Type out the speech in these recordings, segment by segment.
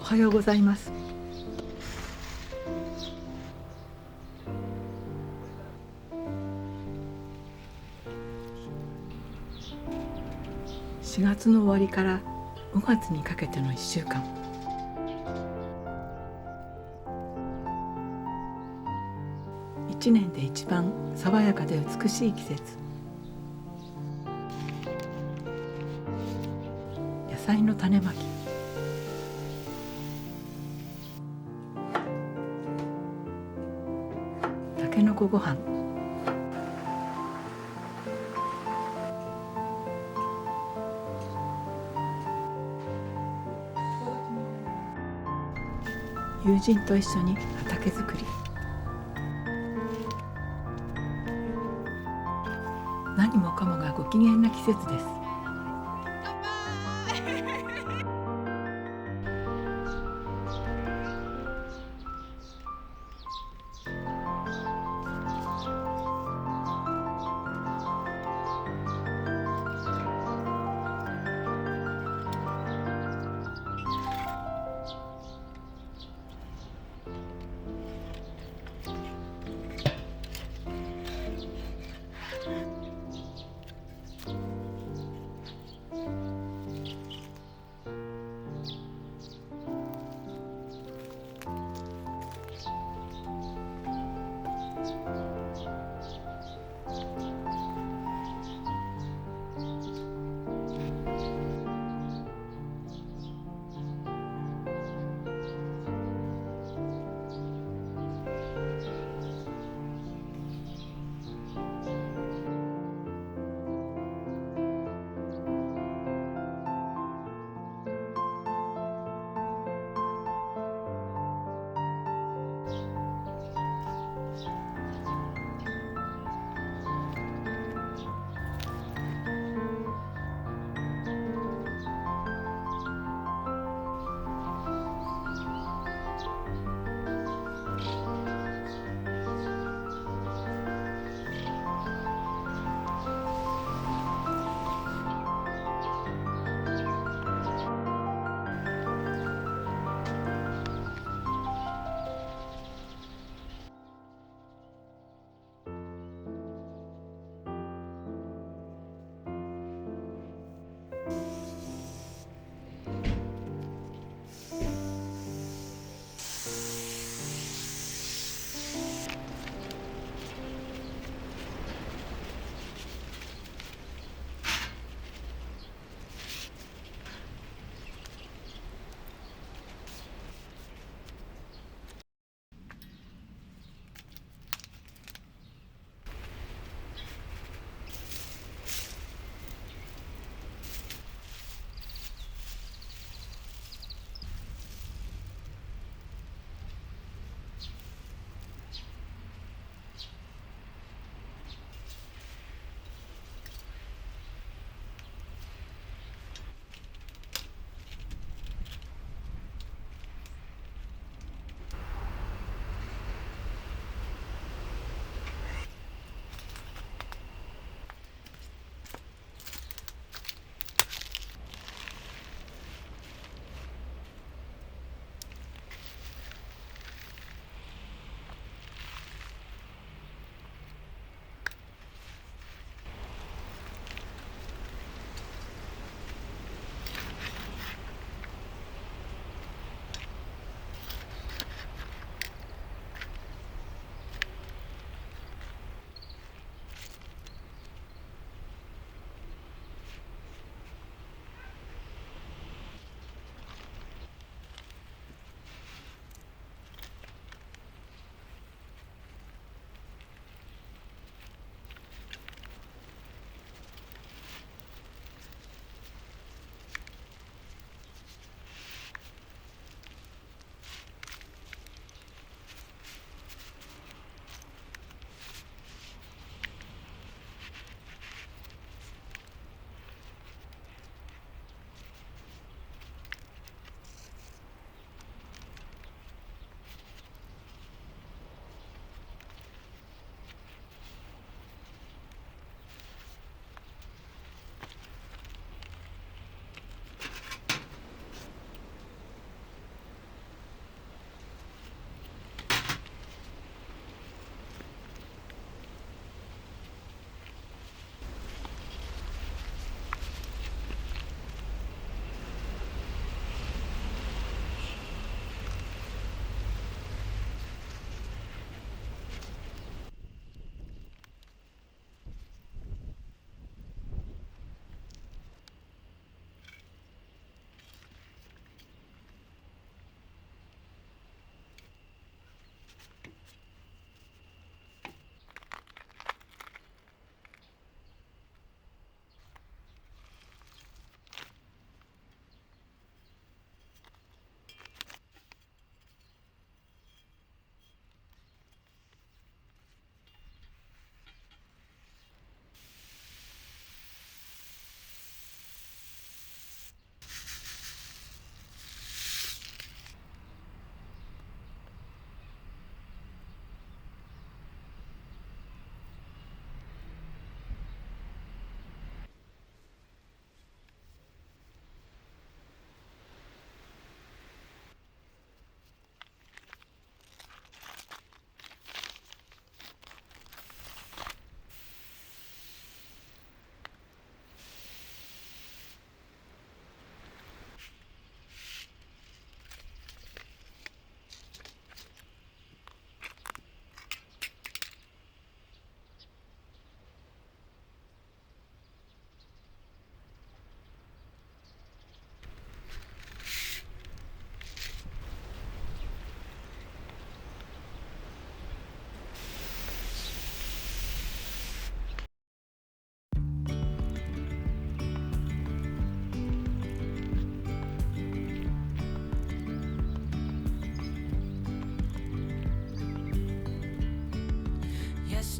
はようございます。4月の終わりから5月にかけての1週間、1年で一番爽やかで美しい季節。野菜の種まき、たけのこご飯、友人と一緒に畑作り。何もかもがご機嫌な季節です。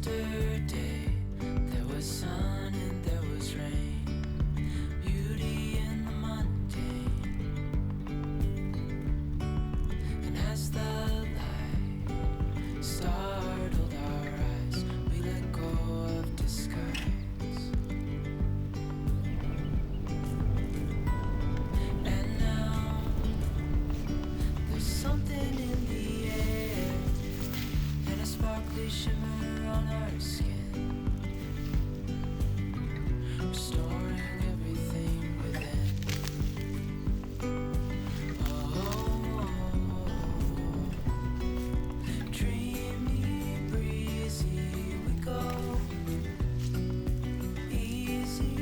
Yesterday there was sun and there was rain, beauty in the mundane. And as the light startled our eyes, we let go of disguise. And now there's something in the air and a sparkly shimmer on our skin, restoring everything within. Oh, dreamy, breezy, we go easy,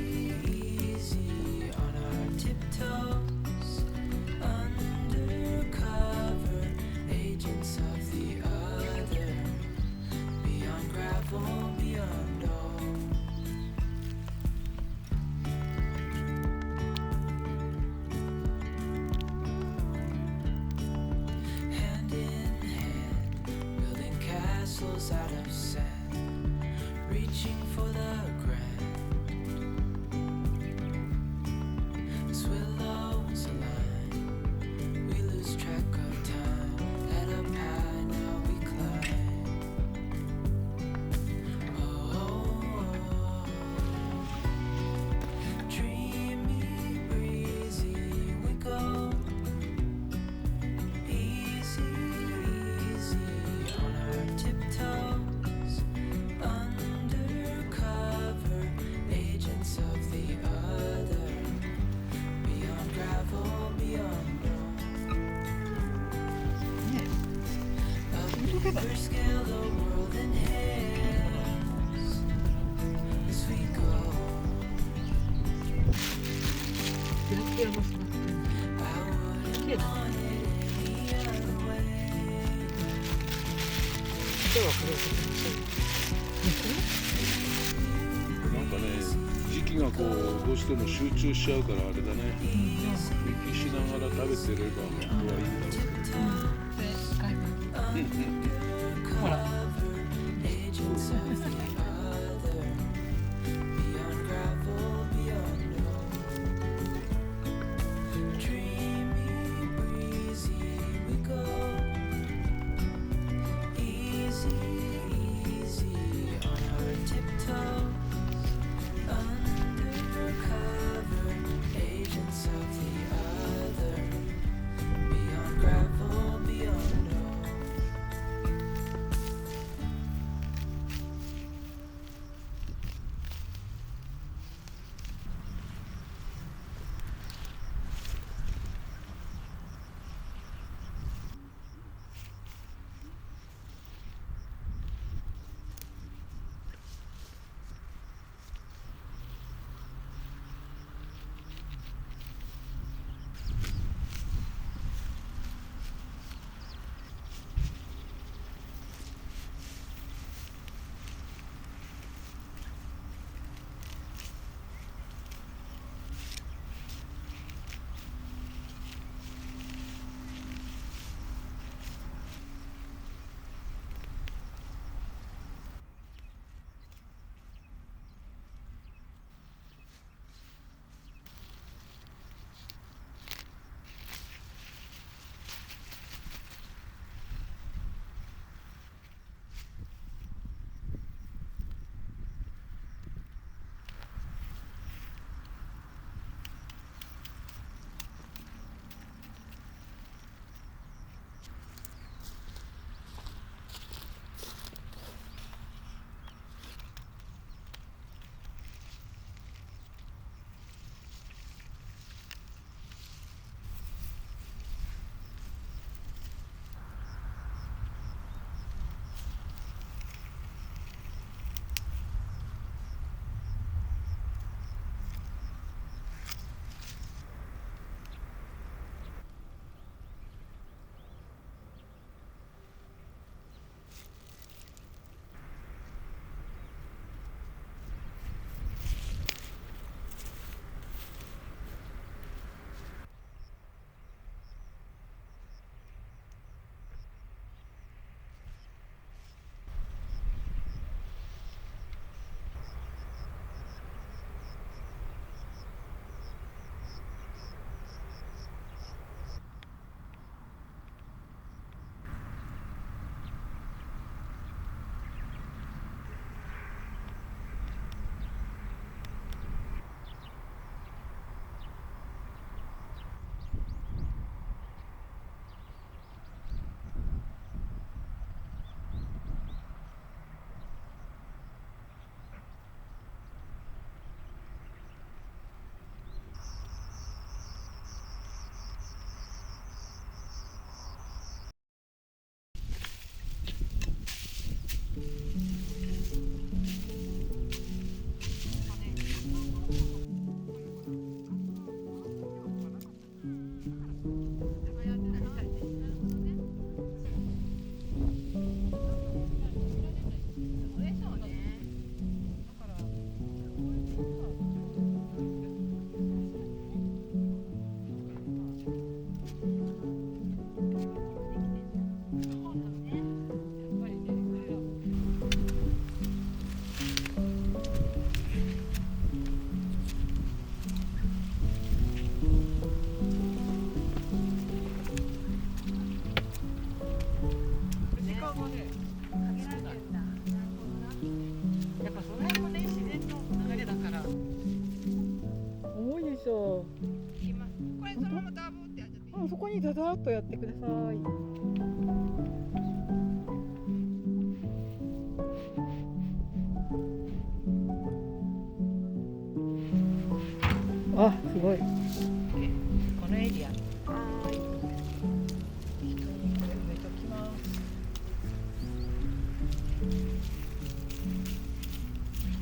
easy on our tiptoes, undercover agents of the other, beyond gravel, beyond all. Hand in hand, building castles out of sand, reaching for the grand. As willows align, we lose track of time. Head up high, now we climb. Oh, dreamy, breezy, we go easy, easy on our tiptoes, undercover agents of the other, beyond gravel, beyond all. A bigger scale, the world in hands as we go. キラキラもしますね。 I wouldn't want it any other way. 今日はこれを撮りましょう。なんかね、時期がこうどうしても集中しちゃうからあれだね。息しながら食べてれば本当はいいんだろうけど。で、使います。ほら。 Agents of the other, beyond gravel, beyond all. Dreamy, breezy, we go easy, easy on our tiptoes, undercover agents of the other, beyond gravel, beyond all. もそこにダダーっとやってください。あ、すごい。このエリア。はい。一人これ埋めときます。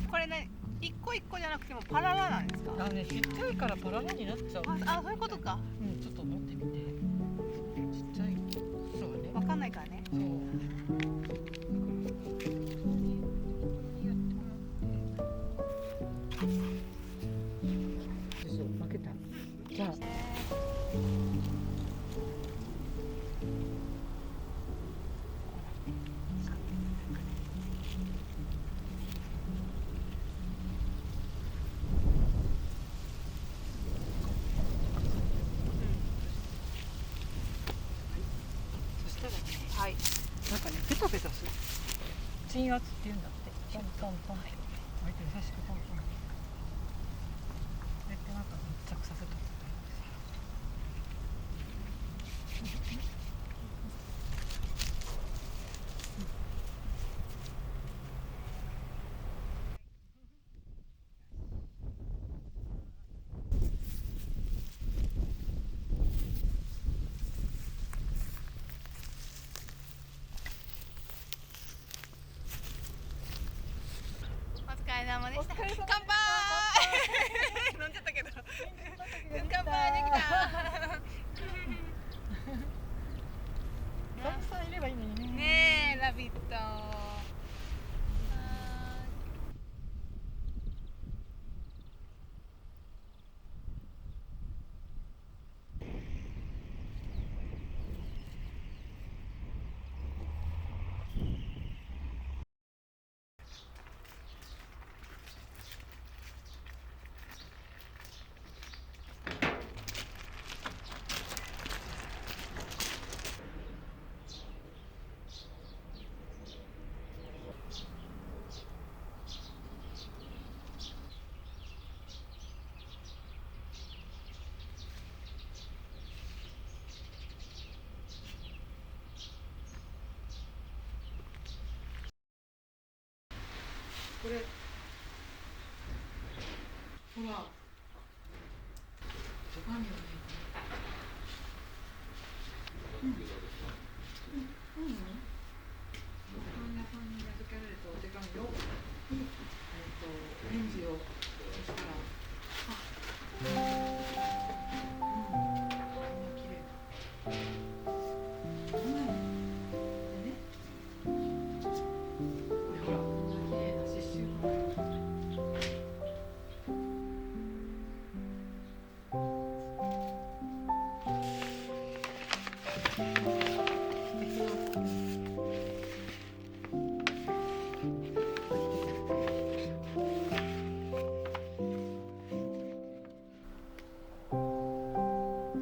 これね、一個一個じゃなくてもパララなんですか？あのね、ちっちゃいからパララになっちゃう。あ、そういうことか。うん、ちょっと持ってみて。ちっちゃい。そうね。わかんないからね。そう。負けた。じゃあ。そしたらね、はい。なんかね、ペタペタする。鎮圧って言うんだって。トントントン。相手に優しくトントン。これってなんか密着させたことあるんですよ。お疲れ様でした。乾杯。飲んじゃったけど。乾杯できた。たくさんいればいいのにね。ねえ、ラビット。これ。ほら。手紙をね。こんな感じに預けられたお手紙を。返事をしたら。こんな綺麗な。でね。これほら、こんな綺麗な刺繍の。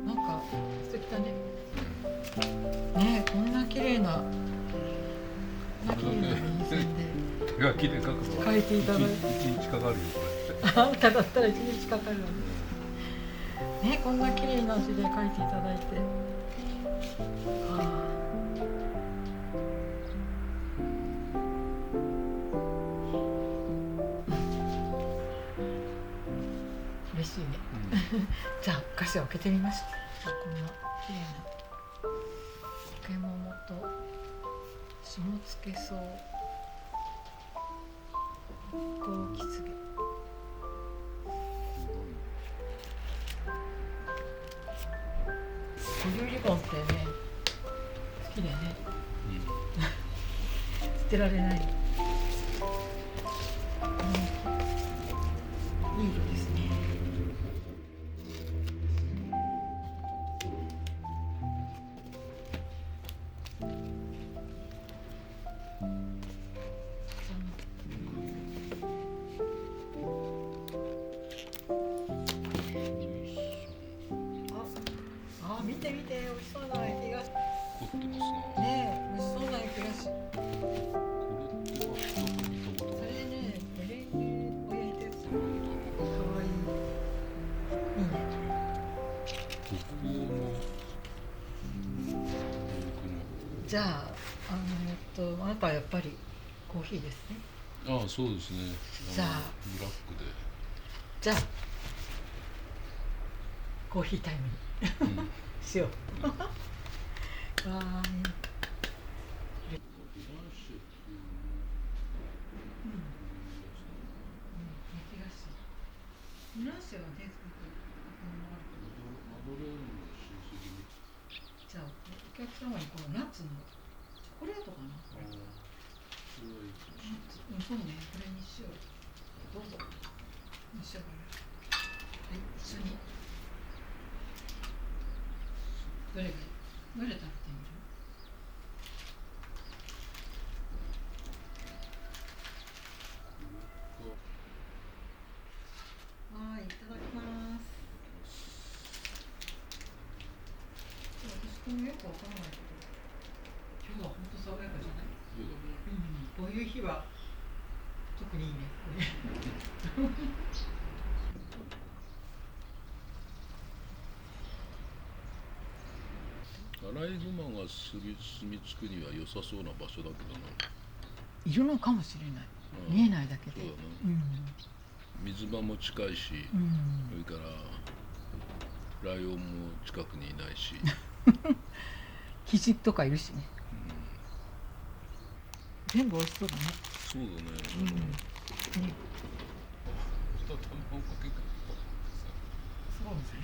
なんか素敵だね。ねえ、こんな綺麗な。こんな綺麗な便箋で手書きで書くのは書いていただいて。一日かかるよこあんただったら一日かかるわね。ね、こんな綺麗な字で書いていただいて。はあ。嬉しいね。れ。じゃあお菓子を開けてみました。こんな綺麗なポケモモと下付草ゴウキツゲ。こういうリボンってね、好きだよね。捨てられない。いい色ですね。あ、見て見て、美味しそうな焼き菓子。凝ってますな。ねえ、美味しそうな焼き菓子。これっては見たことない。それね、メレンゲを焼いたやつ。かわいい。いいね。北欧のじゃあ、あなたはやっぱりコーヒーですね。ああ、そうですね。じゃあブラックで。じゃあコーヒータイムにしよう。わーい。フランスはね、じゃあお客様にこのナッツのチョコレートかな。そうね、これにしよう。どうぞ。召し上がれ。はい、一緒に。どれがいい？どれ食べてみる？はい、いただきます。私もよくわからないけど、今日は本当爽やかじゃない？こういう日は特にいいね。アライグマが住み着くには良さそうな場所だけどな。いるのかもしれない。見えないだけで。そうだな。水場も近いし、それからライオンも近くにいないし。キジとかいるしね。全部美味しそうだね。そうだね。卵かけてそうですね。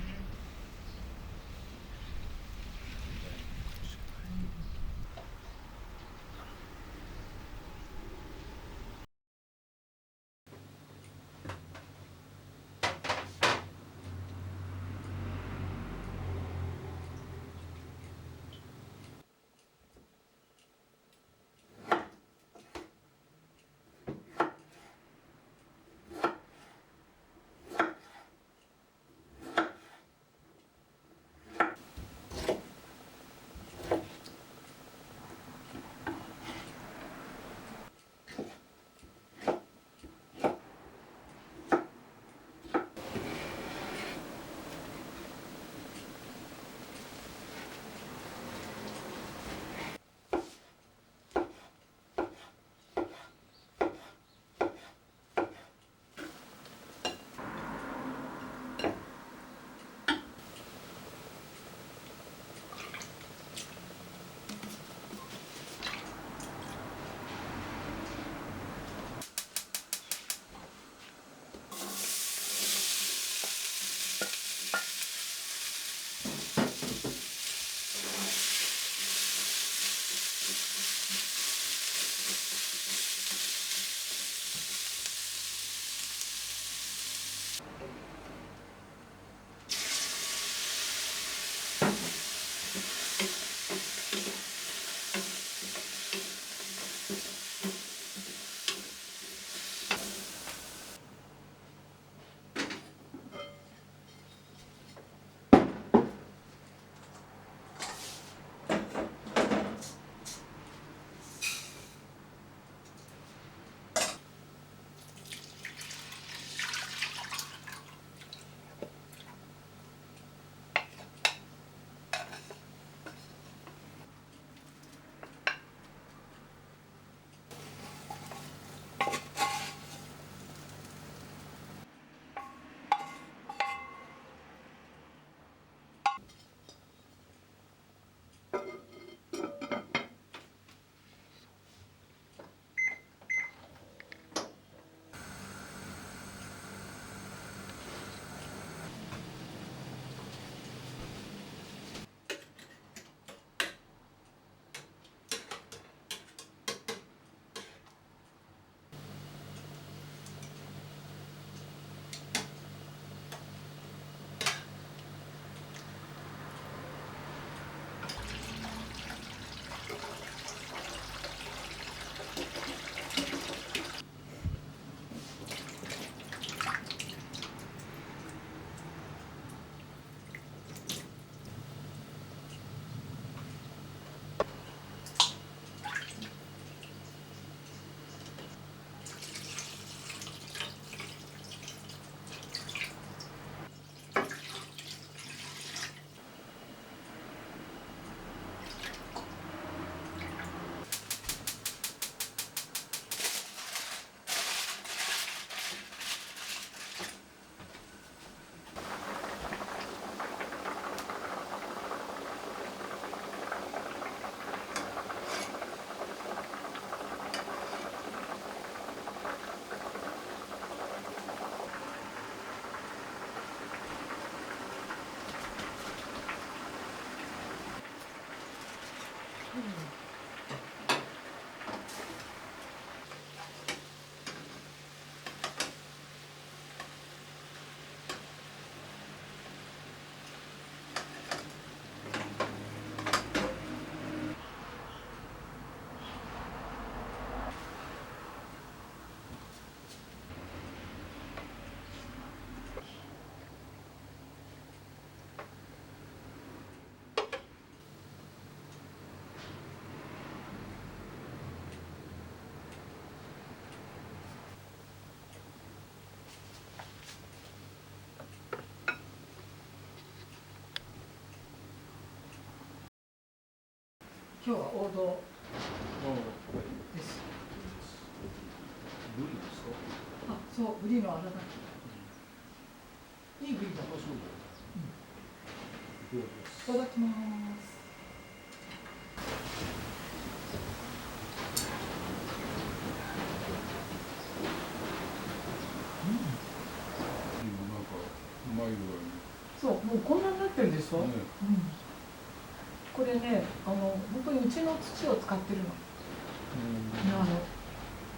今日は王道です。ブリですか？あ、そう、ブリの荒炊き。いいブリだ。あ、そうだ。いいただきます。なんかうまい具合に。そう、もうこんなになってるでしょ。ね、これね、本当にうちの土を使ってるの。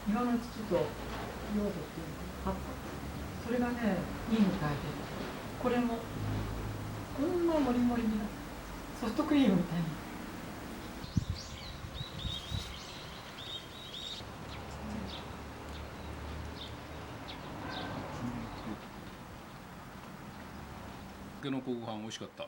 庭の土と用土っていうのがあった。それがね、いいみたいで。これもこんなモリモリになってソフトクリームみたいに。たけのこご飯美味しかった。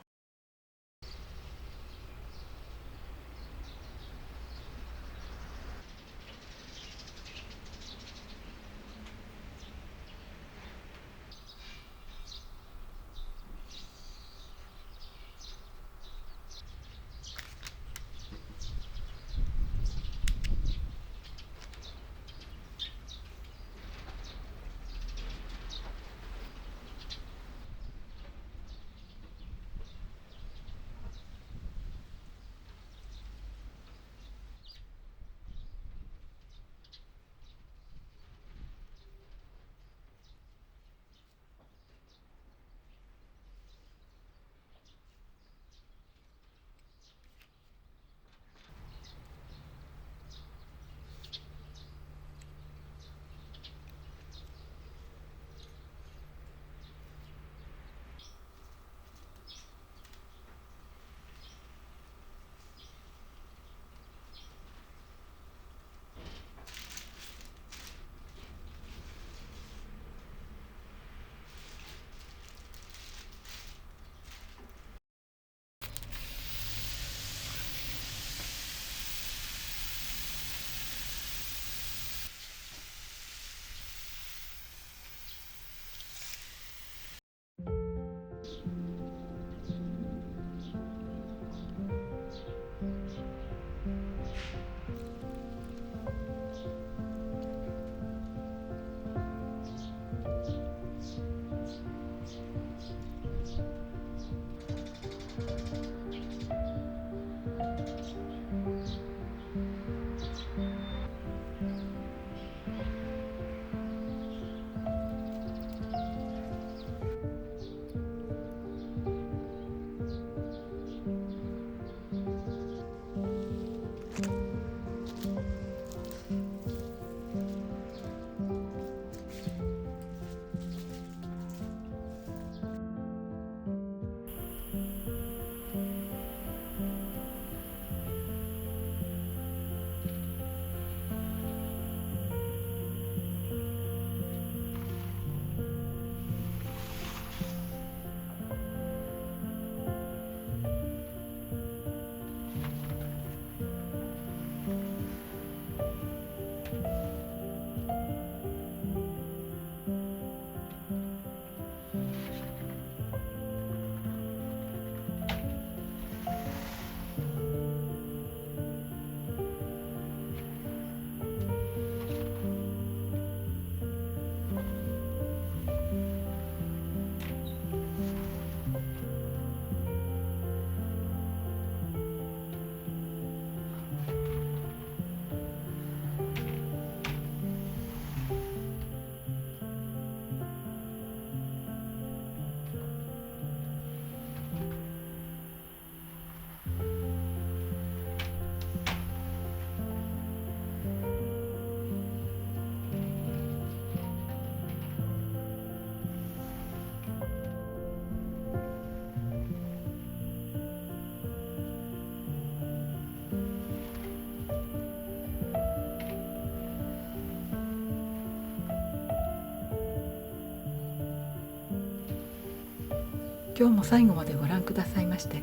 今日も最後までご覧くださいまして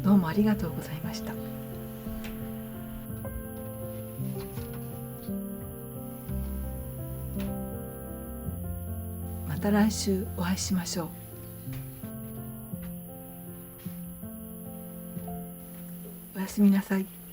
どうもありがとうございました。また来週お会いしましょう。おやすみなさい。